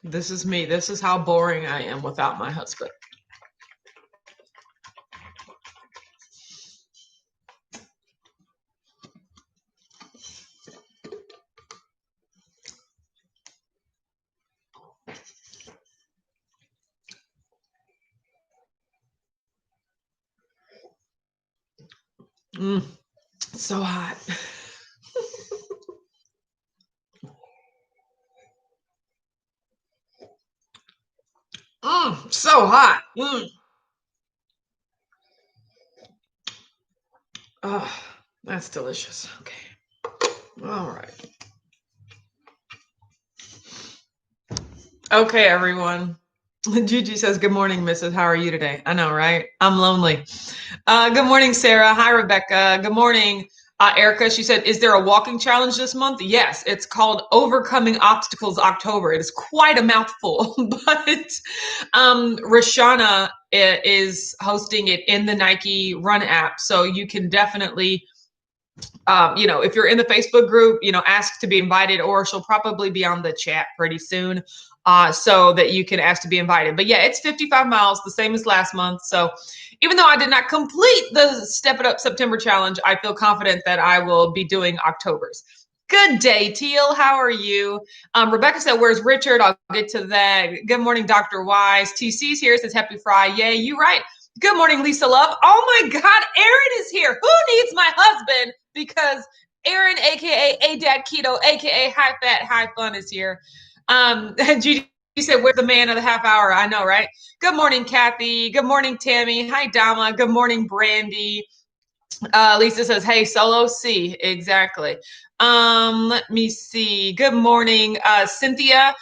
This is me. This is how boring I am without my husband. Mm, so hot. So hot. Oh, that's delicious. Okay. All right. Okay, everyone. Gigi says, good morning, Mrs. How are you today? I know, right? I'm lonely. Good morning, Sarah. Hi, Rebecca. Good morning, Erica. She said, is there a walking challenge this month? Yes, it's called Overcoming Obstacles October. It is quite a mouthful, but Rashana is hosting it in the Nike Run app. So you can definitely, if you're in the Facebook group, ask to be invited, or she'll probably be on the chat pretty soon. So that you can ask to be invited. But yeah, it's 55 miles, the same as last month. So even though I did not complete the Step It Up September challenge, I feel confident that I will be doing October's. Good day, Teal. How are you? Rebecca said, where's Richard? I'll get to that. Good morning, Dr. Wise. TC's here, says happy Friday. You right. Good morning, Lisa Love. Oh my God, Aaron is here. Who needs my husband? Because Aaron, aka A-Dad Keto, aka High Fat, High Fun is here. Judy said, where's the man of the half hour? I know, right? Good morning, Kathy. Good morning, Tammy. Hi, Dama. Good morning, Brandy. Lisa says, hey, solo C. Exactly. Let me see. Good morning, Cynthia.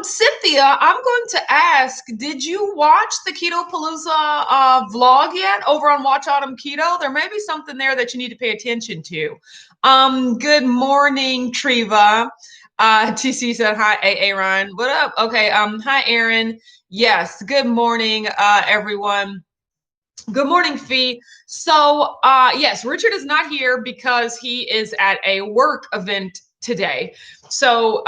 Cynthia, I'm going to ask, did you watch the Keto Palooza vlog yet over on Watch Autumn Keto? There may be something there that you need to pay attention to. Good morning, Treva. TC said, hi, Aaron. What up? Okay. Hi, Aaron. Yes. Good morning, everyone. Good morning, Fee. So, yes, Richard is not here because he is at a work event today. So,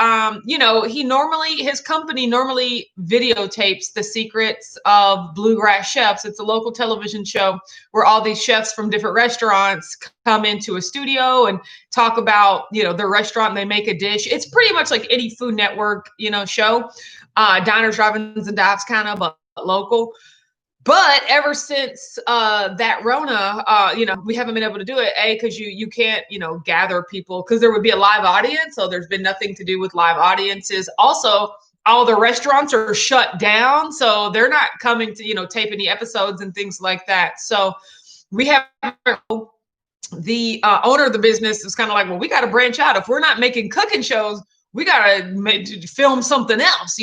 his company normally videotapes the secrets of Bluegrass Chefs. It's a local television show where all these chefs from different restaurants come into a studio and talk about, their restaurant, and they make a dish. It's pretty much like any Food Network, show, diners, drive-ins, and dives kind of, but local. But ever since that Rona, we haven't been able to do it. Because you can't, gather people because there would be a live audience. So there's been nothing to do with live audiences. Also, all the restaurants are shut down, so they're not coming to, tape any episodes and things like that. So we have the owner of the business is kind of like, well, we got to branch out. If we're not making cooking shows, we got to film something else,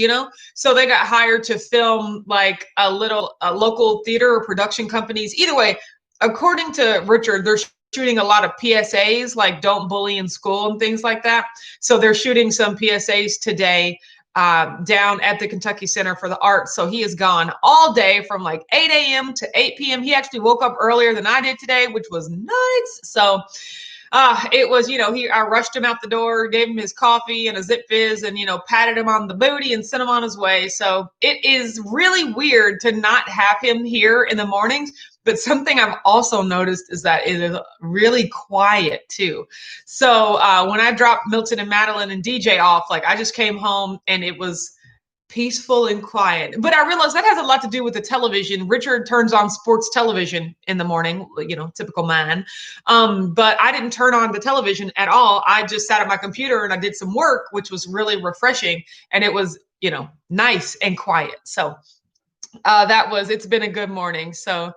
So they got hired to film like a local theater or production companies. Either way, according to Richard, they're shooting a lot of PSAs, like don't bully in school and things like that. So they're shooting some PSAs today down at the Kentucky Center for the Arts. So he is gone all day from like 8 a.m. to 8 p.m. He actually woke up earlier than I did today, which was nuts. So it was, I rushed him out the door, gave him his coffee and a Zip Fizz and, patted him on the booty and sent him on his way. So it is really weird to not have him here in the mornings. But something I've also noticed is that it is really quiet too. So when I dropped Milton and Madeline and DJ off, like I just came home and it was peaceful and quiet. But I realized that has a lot to do with the television. Richard turns on sports television in the morning, typical man. But I didn't turn on the television at all. I just sat at my computer and I did some work, which was really refreshing. And it was, nice and quiet. So it's been a good morning. So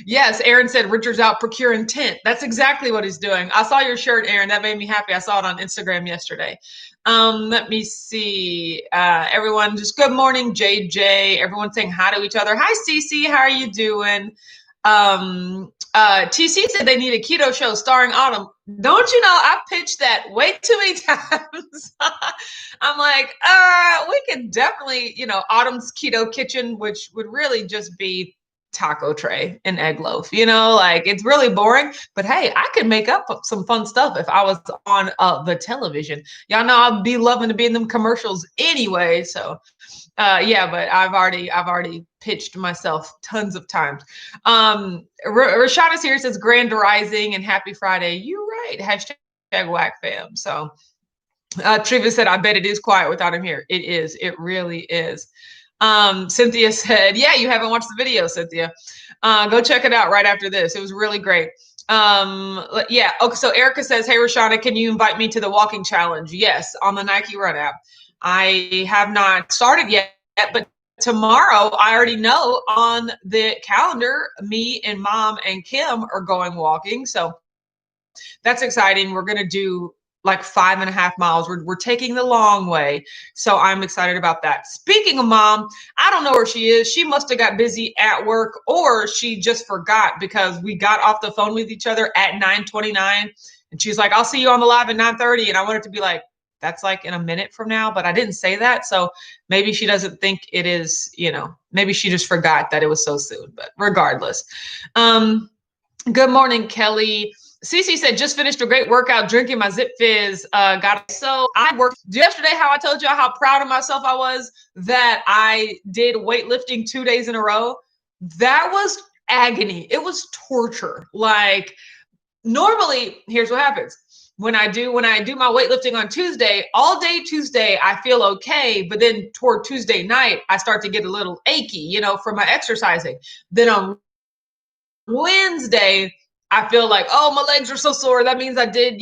yes, Aaron said Richard's out procuring tent. That's exactly what he's doing. I saw your shirt, Aaron. That made me happy. I saw it on Instagram yesterday. Let me see. Everyone, just good morning, JJ. Everyone saying hi to each other. Hi, Cece. How are you doing? TC said they need a keto show starring Autumn. Don't you know, I pitched that way too many times. I'm like, we could definitely, Autumn's Keto Kitchen, which would really just be taco tray and egg loaf, you know, like it's really boring, but hey, I could make up some fun stuff if I was on the television. Y'all know I'd be loving to be in them commercials anyway. So yeah, but I've already pitched myself tons of times. Rashada's here, says Grand Rising and happy Friday. You're right. Hashtag whack fam. So Triva said, I bet it is quiet without him here. It is. It really is. Cynthia said, yeah, you haven't watched the video, Cynthia. Go check it out right after this. It was really great. Yeah. Okay. So Erica says, hey, Rashada, can you invite me to the walking challenge? Yes, on the Nike Run app. I have not started yet, but tomorrow I already know on the calendar, me and Mom and Kim are going walking. So that's exciting. We're going to do like 5.5 miles. We're taking the long way. So I'm excited about that. Speaking of Mom, I don't know where she is. She must have got busy at work, or she just forgot, because we got off the phone with each other at 9:29 and she's like, I'll see you on the live at 9:30. And I wanted to be like, that's like in a minute from now, but I didn't say that. So maybe she doesn't think it is, you know, maybe she just forgot that it was so soon, but regardless. Good morning, Kelly. Cece said, just finished a great workout, drinking my Zip Fizz. So I worked yesterday, how I told y'all how proud of myself I was that I did weightlifting 2 days in a row. That was agony. It was torture. Like, normally, here's what happens. When I do my weightlifting on Tuesday, all day Tuesday, I feel okay. But then toward Tuesday night, I start to get a little achy, you know, from my exercising. Then on Wednesday, I feel like, oh, my legs are so sore. That means I did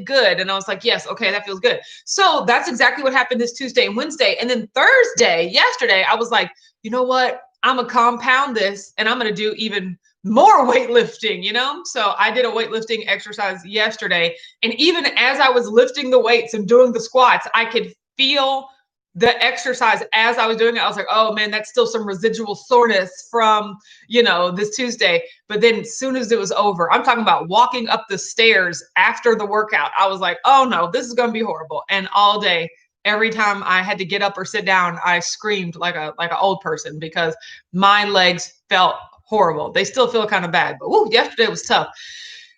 good. And I was like, yes, okay, that feels good. So that's exactly what happened this Tuesday and Wednesday. And then Thursday, yesterday, I was like, you know what? I'm going to compound this and I'm going to do even more weightlifting, you know? So I did a weightlifting exercise yesterday. And even as I was lifting the weights and doing the squats, I could feel the exercise as I was doing it. I was like, oh man, that's still some residual soreness from, you know, this Tuesday. But then as soon as it was over, I'm talking about walking up the stairs after the workout, I was like, oh no, this is going to be horrible. And all day, every time I had to get up or sit down, I screamed like an old person, because my legs felt horrible. They still feel kind of bad, but yesterday was tough.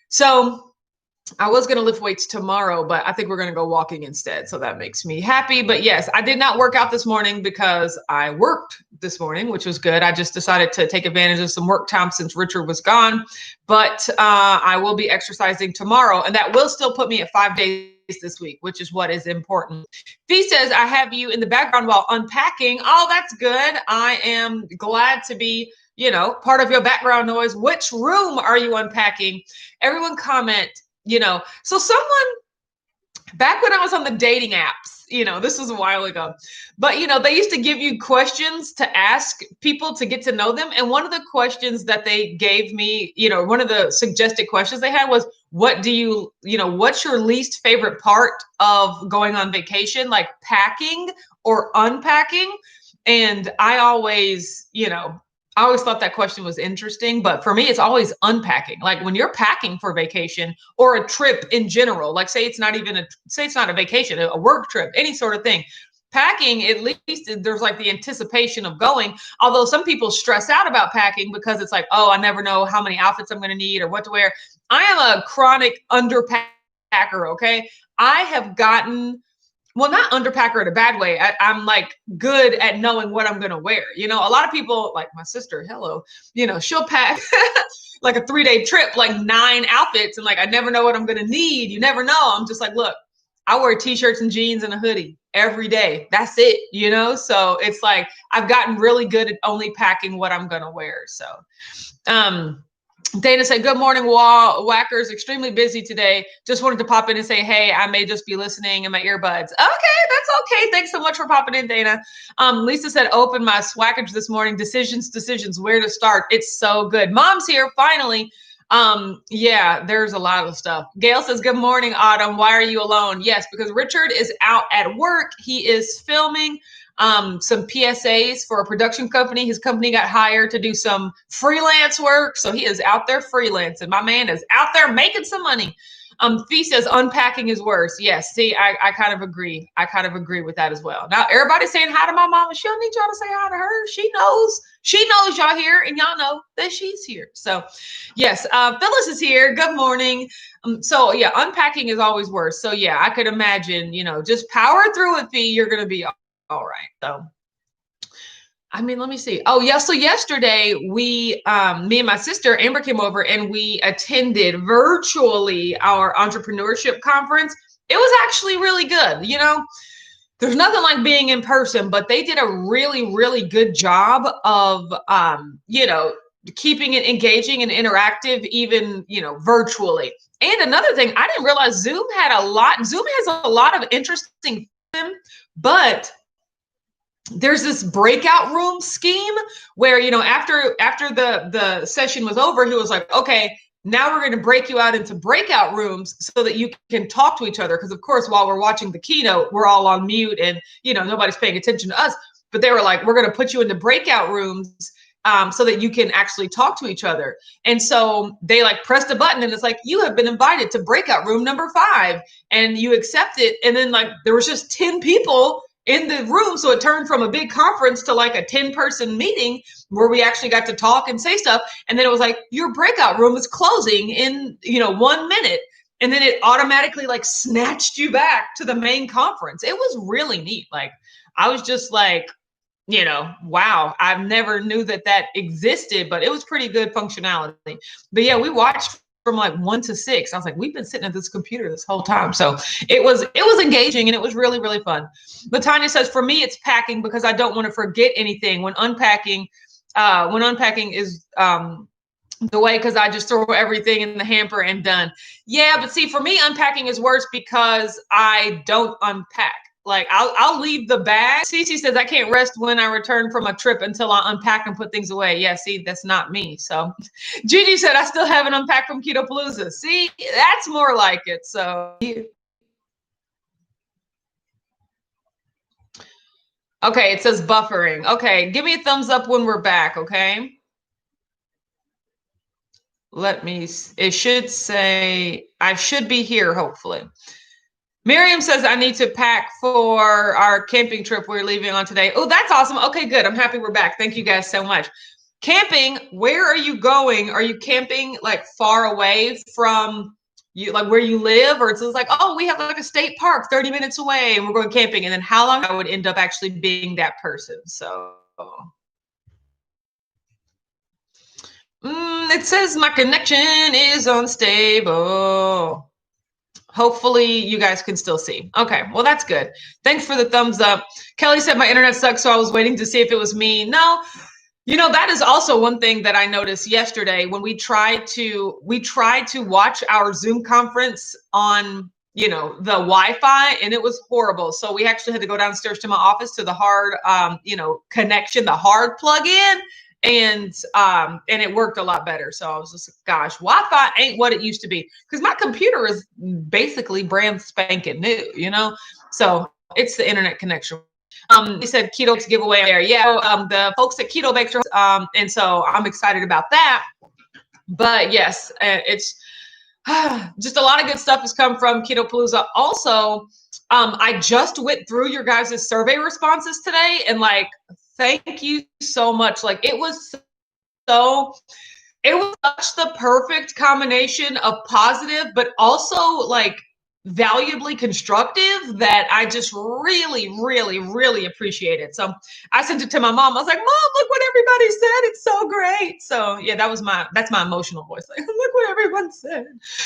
So I was going to lift weights tomorrow, but I think we're going to go walking instead. So that makes me happy. But yes, I did not work out this morning because I worked this morning, which was good. I just decided to take advantage of some work time since Richard was gone. But I will be exercising tomorrow, and that will still put me at 5 days this week, which is what is important. Fee says, I have you in the background while unpacking. Oh, that's good. I am glad to be, you know, part of your background noise. Which room are you unpacking? Everyone comment. You know, so someone back when I was on the dating apps, you know, this was a while ago, but you know, they used to give you questions to ask people to get to know them. And one of the questions that they gave me, you know, one of the suggested questions they had was, what's your least favorite part of going on vacation, like packing or unpacking? And I always thought that question was interesting, but for me, it's always unpacking. Like when you're packing for vacation or a trip in general, like say it's not a vacation, a work trip, any sort of thing. Packing, at least there's like the anticipation of going. Although some people stress out about packing because it's like, oh, I never know how many outfits I'm going to need or what to wear. I am a chronic underpacker. Okay. I have gotten, well, not underpacker in a bad way. I'm like good at knowing what I'm going to wear. You know, a lot of people, like my sister, hello, you know, she'll pack like a 3-day trip, like 9 outfits. And like, I never know what I'm going to need. You never know. I'm just like, look, I wear t-shirts and jeans and a hoodie every day. That's it, you know? So it's like, I've gotten really good at only packing what I'm going to wear. So, Dana said, good morning, Whackers. Extremely busy today. Just wanted to pop in and say, hey, I may just be listening in my earbuds. Okay, that's okay. Thanks so much for popping in, Dana. Lisa said, open my Swackage this morning. Decisions, where to start. It's so good. Mom's here, finally. Yeah, there's a lot of stuff. Gail says, good morning, Autumn. Why are you alone? Yes, because Richard is out at work. He is filming some PSAs for a production company. His company got hired to do some freelance work. So he is out there freelancing. My man is out there making some money. Fee says unpacking is worse. Yes. See, I kind of agree. I kind of agree with that as well. Now everybody's saying hi to my mama. She don't need y'all to say hi to her. She knows she knows y'all here, and y'all know that she's here. So yes, Phyllis is here. Good morning. So yeah, unpacking is always worse. So yeah, I could imagine, just power through it, Fee. You're gonna be all right. So I mean, let me see. Oh, yeah. So yesterday me and my sister Amber came over and we attended virtually our entrepreneurship conference. It was actually really good. There's nothing like being in person, but they did a really, really good job of, keeping it engaging and interactive, even, virtually. And another thing, I didn't realize Zoom has a lot of interesting, but there's this breakout room scheme where, after the session was over, he was like, okay, now we're going to break you out into breakout rooms so that you can talk to each other. Because of course, while we're watching the keynote, we're all on mute and, nobody's paying attention to us. But they were like, we're going to put you into breakout rooms so that you can actually talk to each other. And so they pressed a button and it's like, you have been invited to breakout room number 5, and you accept it. And then there was just 10 people in the room. So it turned from a big conference to a 10-person meeting where we actually got to talk and say stuff. And then it was like, your breakout room is closing in, 1 minute. And then it automatically snatched you back to the main conference. It was really neat. I was just wow, I've never knew that existed, but it was pretty good functionality. But yeah, we watched from 1 to 6. I was like, we've been sitting at this computer this whole time. So it was engaging and it was really, really fun. But Tanya says, for me, it's packing because I don't want to forget anything when unpacking is the way, because I just throw everything in the hamper and done. Yeah, but see, for me, unpacking is worse because I don't unpack. I'll leave the bag. Cece says, I can't rest when I return from a trip until I unpack and put things away. Yeah, see, that's not me. So Gigi said, I still haven't unpacked from Keto Palooza. See, that's more like it. So okay, it says buffering. Okay, give me a thumbs up when we're back, okay? It should say, I should be here, hopefully. Miriam says, I need to pack for our camping trip we're leaving on today. Oh, that's awesome. Okay, good. I'm happy we're back. Thank you guys so much. Camping, where are you going? Are you camping far away from you, where you live? Or it's oh, we have a state park 30 minutes away and we're going camping. And then how long I would end up actually being that person. So it says my connection is unstable. Hopefully you guys can still see. Okay, well, that's good. Thanks for the thumbs up. Kelly said my internet sucks, so I was waiting to see if it was me. No, that is also one thing that I noticed yesterday when we tried to watch our Zoom conference on, the Wi-Fi, and it was horrible. So we actually had to go downstairs to my office to the hard, connection, the hard plug-in. And it worked a lot better. So I was just like, gosh, Wi-Fi ain't what it used to be, because my computer is basically brand spanking new, so it's the internet connection. He said Keto giveaway there. Yeah, the folks at Keto Bakes, and so I'm excited about that. But yes, it's just a lot of good stuff has come from Keto Palooza. Also, I just went through your guys' survey responses today, and thank you so much. It was such the perfect combination of positive, but also valuably constructive that I just really, really, really appreciate it. So I sent it to my mom. I was like, Mom, look what everybody said. It's so great. So yeah, that's my emotional voice. Look what everyone said.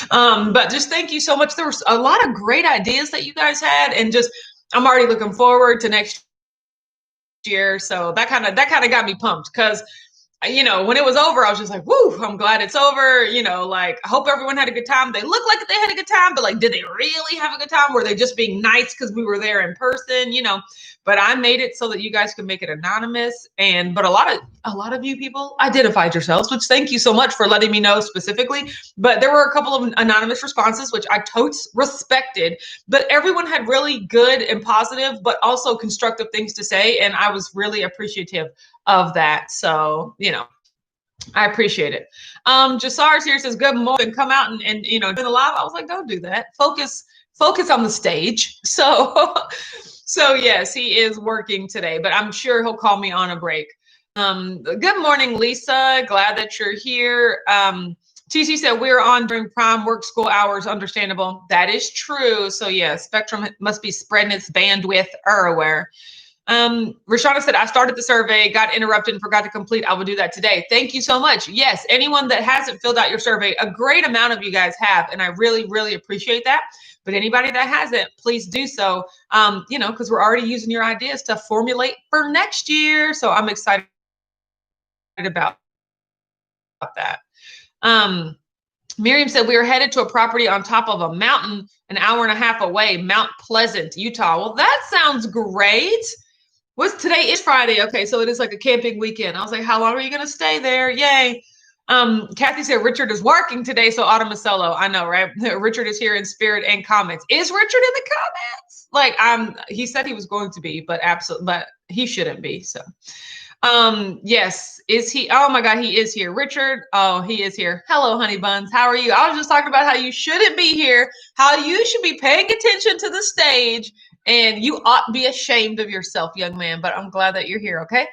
But just thank you so much. There was a lot of great ideas that you guys had, and just, I'm already looking forward to next year. So that kind of got me pumped, because when it was over, I was just like, woo, I'm glad it's over. I hope everyone had a good time. They look like they had a good time, but did they really have a good time? Were they just being nice because we were there in person? But I made it so that you guys could make it anonymous. But a lot of you people identified yourselves, which thank you so much for letting me know specifically. But there were a couple of anonymous responses, which I totes respected. But everyone had really good and positive, but also constructive things to say. And I was really appreciative of that. So, I appreciate it. Jasar's here, says, good morning, come out and do the live. I was like, don't do that. Focus on the stage. So yes, he is working today, but I'm sure he'll call me on a break. Good morning, Lisa. Glad that you're here. TC said we're on during prime work school hours. Understandable. That is true. So yeah, Spectrum must be spreading its bandwidth everywhere. Rashana said, I started the survey, got interrupted and forgot to complete. I will do that today. Thank you so much. Yes, anyone that hasn't filled out your survey, a great amount of you guys have, and I really, really appreciate that. But anybody that hasn't, please do so, because we're already using your ideas to formulate for next year. So I'm excited about that. Miriam said, we are headed to a property on top of a mountain an hour and a half away, Mount Pleasant, Utah. Well, that sounds great. Today is Friday. Okay, so it is like a camping weekend. I was like, how long are you going to stay there? Yay. Kathy said, Richard is working today, so Autumn is solo. I know, right? Richard is here in spirit and comments. Is Richard in the comments? He said he was going to be, but he shouldn't be, so. Yes, is he? Oh my God, he is here. Richard, oh, he is here. Hello, honey buns. How are you? I was just talking about how you shouldn't be here, how you should be paying attention to the stage, and you ought to be ashamed of yourself, young man, but I'm glad that you're here, okay?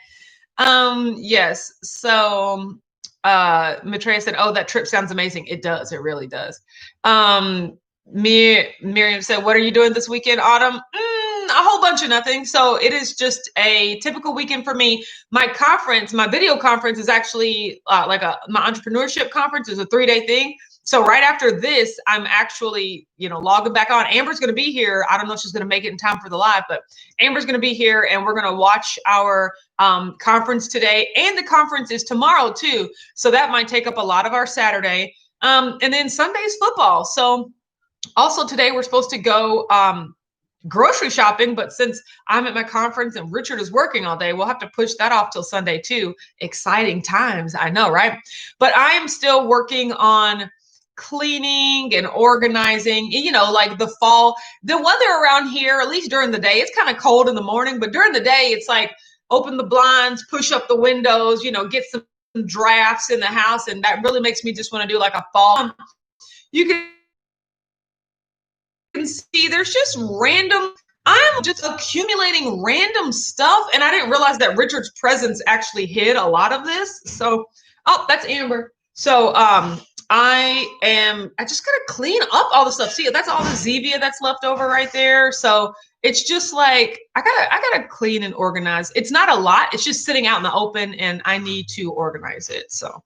Yes, so Maitreya said, oh, that trip sounds amazing. It does, it really does. Miriam said, what are you doing this weekend, Autumn? A whole bunch of nothing. So it is just a typical weekend for me. My video conference is actually my entrepreneurship conference is a 3-day thing. So right after this, I'm actually, logging back on. Amber's going to be here. I don't know if she's going to make it in time for the live, but Amber's going to be here and we're going to watch our conference today. And the conference is tomorrow too. So that might take up a lot of our Saturday. And then Sunday's football. So also today we're supposed to go grocery shopping, but since I'm at my conference and Richard is working all day, we'll have to push that off till Sunday too. Exciting times, I know, right? But I am still working on cleaning and organizing, like the fall. The weather around here, at least during the day, it's kind of cold in the morning, but during the day, it's like open the blinds, push up the windows, get some drafts in the house. And that really makes me just want to do like a fall. You can see there's just I'm just accumulating random stuff. And I didn't realize that Richard's presence actually hid a lot of this. So, oh, that's Amber. So I just gotta clean up all the stuff. See, that's all the Zevia that's left over right there. So it's just like, I gotta clean and organize. It's not a lot. It's just sitting out in the open and I need to organize it. So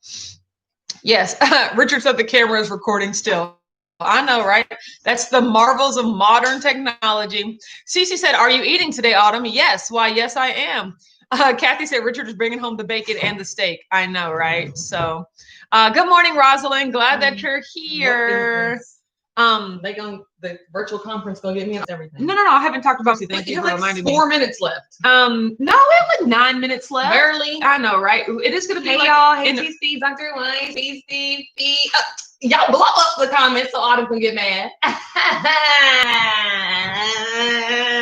yes, Richard said the camera is recording still. I know, right? That's the marvels of modern technology. Cece said, are you eating today, Autumn? Yes. Why, yes, I am. Kathy said, Richard is bringing home the bacon and the steak. I know, right? So good morning, Rosalind. Glad that you're here. The virtual conference gonna get me everything. No. I haven't talked about it. Thank you for reminding me. 4 minutes left. No, we have like 9 minutes left. Barely. I know, right? It is gonna be hey, like, y'all. Hey, TC, Dr. Lane, TC, y'all blow up the comments so Autumn can get mad.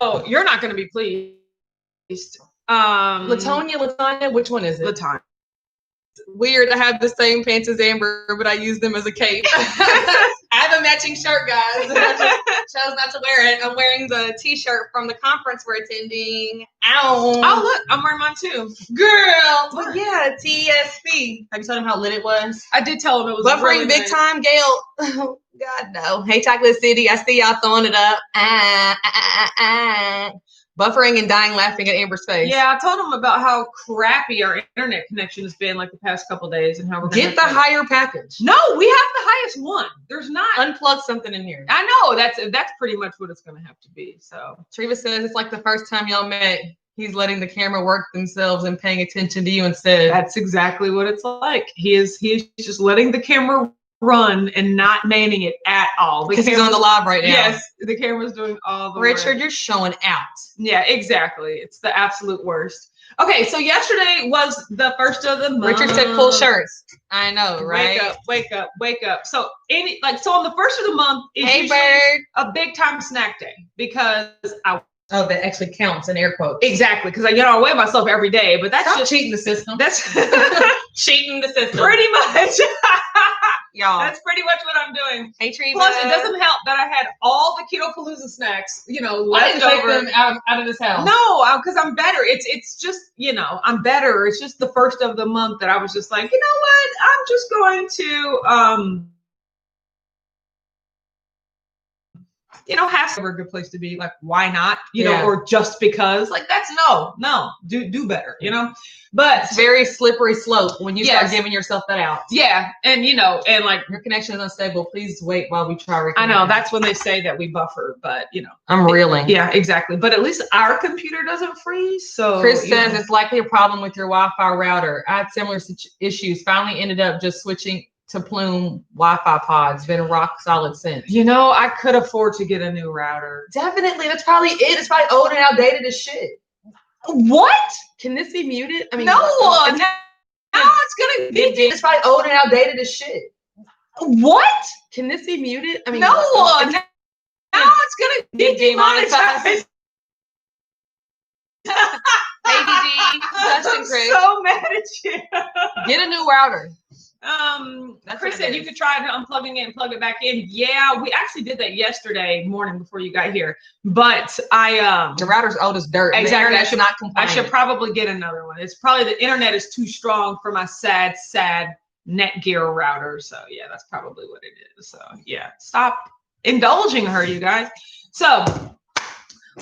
Oh, you're not gonna be pleased. Latonya, which one is it? Latonya. Weird to have the same pants as Amber, but I use them as a cape. I have a matching shirt, guys. I just chose not to wear it. I'm wearing the t-shirt from the conference we're attending. Ow. Oh, look, I'm wearing mine too. Girl. But yeah, TSP. Have you told him how lit it was? I did tell him it was buffering really big nice. Time, Gail. Oh, God, no. Hey, Chocolate City. I see y'all throwing it up. Buffering and dying laughing at Amber's face. Yeah, I told him about how crappy our internet connection has been like the past couple of days and how we're get the higher package. No, we have the highest one. There's not. Unplug something in here. I know that's pretty much what it's going to have to be. So Treva says it's like the first time y'all met. He's letting the camera work themselves and paying attention to you instead. That's exactly what it's like. He's just letting the camera run and not manning it at all because he's on the live right now. Yes, the camera's doing all the work. Richard, you're showing out. Yeah, exactly. It's the absolute worst. Okay, so yesterday was the first of the month. Richard said pull shirts. I know, right? Wake up. So on the first of the month is a big time snack day because that actually counts in air quotes. Exactly, because I weigh myself every day, but that's just cheating the system. That's cheating the system. Pretty much. y'all. That's pretty much what I'm doing. Hey, Treva. Plus, it doesn't help that I had all the Keto Palooza snacks, left over. them out of this house. No, because I'm better. It's just, I'm better. It's just the first of the month that I was just like, you know what? I'm just going to, have a good place to be. Like, why not? Or just because. Like, that's no, do better. But it's very slippery slope when you start giving yourself that out. Yeah, and and like your connection is unstable. Please wait while we try. I know that's when they say that we buffer, but I'm reeling. Yeah, exactly. But at least our computer doesn't freeze. So Chris says it's likely a problem with your Wi-Fi router. I had similar issues. Finally, ended up just switching to Plume Wi-Fi pods. Been rock solid since. I could afford to get a new router. Definitely. That's probably it. It's probably old and outdated as shit. What? Can this be muted? I mean, no. Now it's gonna be. It's probably old and outdated as shit. What? Can this be muted? I mean, no. Now it's gonna be demonetized. Hey, DG. I'm so mad at you. Get a new router. Chris said you could try unplugging it and plug it back in. Yeah, we actually did that yesterday morning before you got here. But the router's old as dirt. Exactly. I should probably get another one. It's probably the internet is too strong for my sad Netgear router. So yeah, that's probably what it is. So yeah, stop indulging her, you guys. So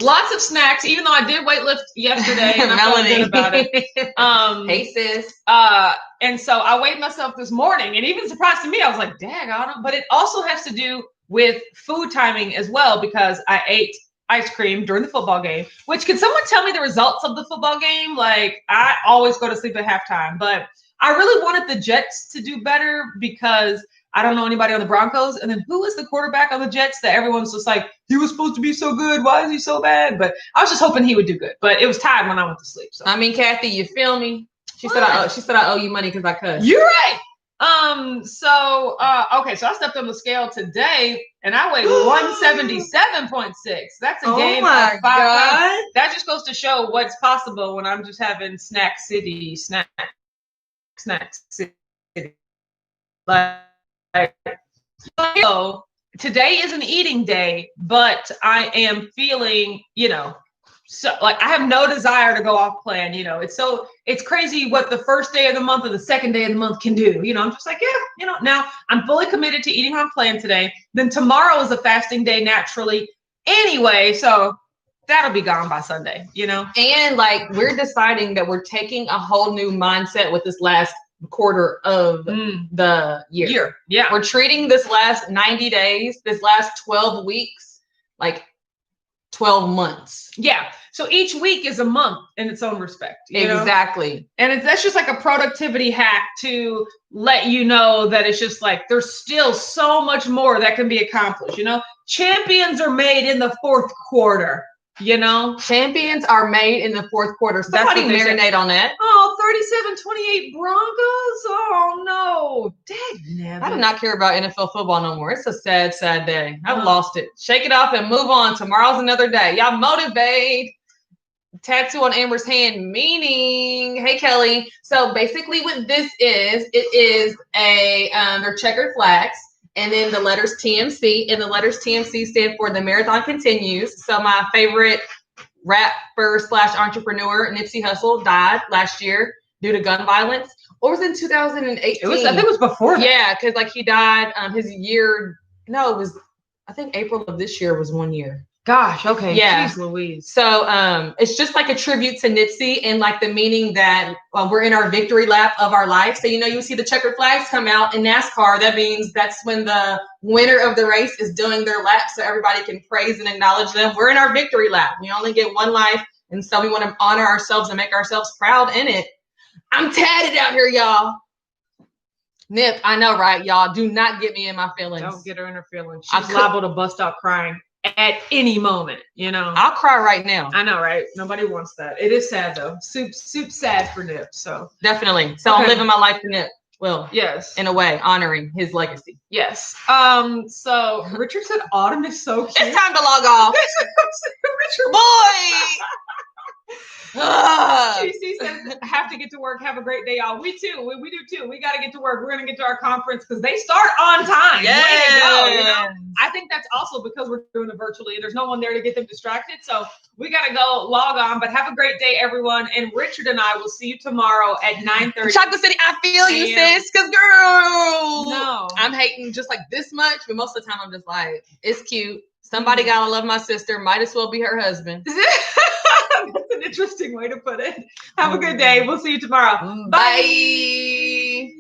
lots of snacks, even though I did weightlift yesterday and I felt good about it. Hey sis. And so I weighed myself this morning, and even surprised to me, I was like, dang, I don't know. But it also has to do with food timing as well, because I ate ice cream during the football game. Which, can someone tell me the results of the football game? Like, I always go to sleep at halftime, but I really wanted the Jets to do better because I don't know anybody on the Broncos. And then who is the quarterback on the Jets that everyone's just like, he was supposed to be so good. Why is he so bad? But I was just hoping he would do good. But it was tied when I went to sleep. So I mean, Kathy, you feel me? She said I owe you money because I cussed. You're right. Okay, so I stepped on the scale today and I weighed 177.6. That's a game of 5 pounds. That just goes to show what's possible when I'm just having snack city. Like, so today is an eating day, but I am feeling, so like I have no desire to go off plan. It's crazy what the first day of the month or the second day of the month can do. I'm just like, now I'm fully committed to eating on plan today. Then tomorrow is a fasting day naturally anyway. So that'll be gone by Sunday, And like, we're deciding that we're taking a whole new mindset with this last quarter of the year. Yeah. We're treating this last 90 days, this last 12 weeks, like 12 months. Yeah. So each week is a month in its own respect. Exactly. And that's just like a productivity hack to let you know that it's just like, there's still so much more that can be accomplished. Champions are made in the fourth quarter. Champions are made in the fourth quarter. Somebody marinate on that. Oh, 37-28 Broncos. Oh no. Dang, I do not care about NFL football no more. It's a sad, sad day. I've lost it. Shake it off and move on. Tomorrow's another day. Y'all motivate. Tattoo on Amber's hand, meaning, hey Kelly. So basically what this is, it is they're checkered flags. And then the letters TMC, and the letters TMC stand for The Marathon Continues. So my favorite rapper / entrepreneur, Nipsey Hussle, died last year due to gun violence. Or was it in 2018? I think it was before that. Yeah, because like he died, I think April of this year was 1 year. Gosh, okay. Yeah. Jeez Louise. So it's just like a tribute to Nipsey, and like the meaning that we're in our victory lap of our life. So, you see the checkered flags come out in NASCAR. That means that's when the winner of the race is doing their lap, so everybody can praise and acknowledge them. We're in our victory lap. We only get one life, and so we want to honor ourselves and make ourselves proud in it. I'm tatted out here, y'all. Nip, I know, right, y'all? Do not get me in my feelings. Don't get her in her feelings. She's liable to bust out crying at any moment, I'll cry right now. I know, right? Nobody wants that. It is sad though. Soup sad for Nip. So definitely. So I'm living my life for Nip. Well, yes, in a way, honoring his legacy. Yes. So Richard said autumn is so cute. It's time to log off. Richard, boy. TC says, have to get to work. Have a great day, y'all. We too. We do too. We got to get to work. We're going to get to our conference because they start on time. Yeah. Way to go, you know? I think that's also because we're doing it virtually and there's no one there to get them distracted. So we got to go log on. But have a great day, everyone. And Richard and I will see you tomorrow at 9:30. Chocolate City, I feel you, sis. Because, girl, I'm hating just like this much. But most of the time, I'm just like, it's cute. Somebody gotta love my sister. Might as well be her husband. That's an interesting way to put it. Have a good day. We'll see you tomorrow. Bye.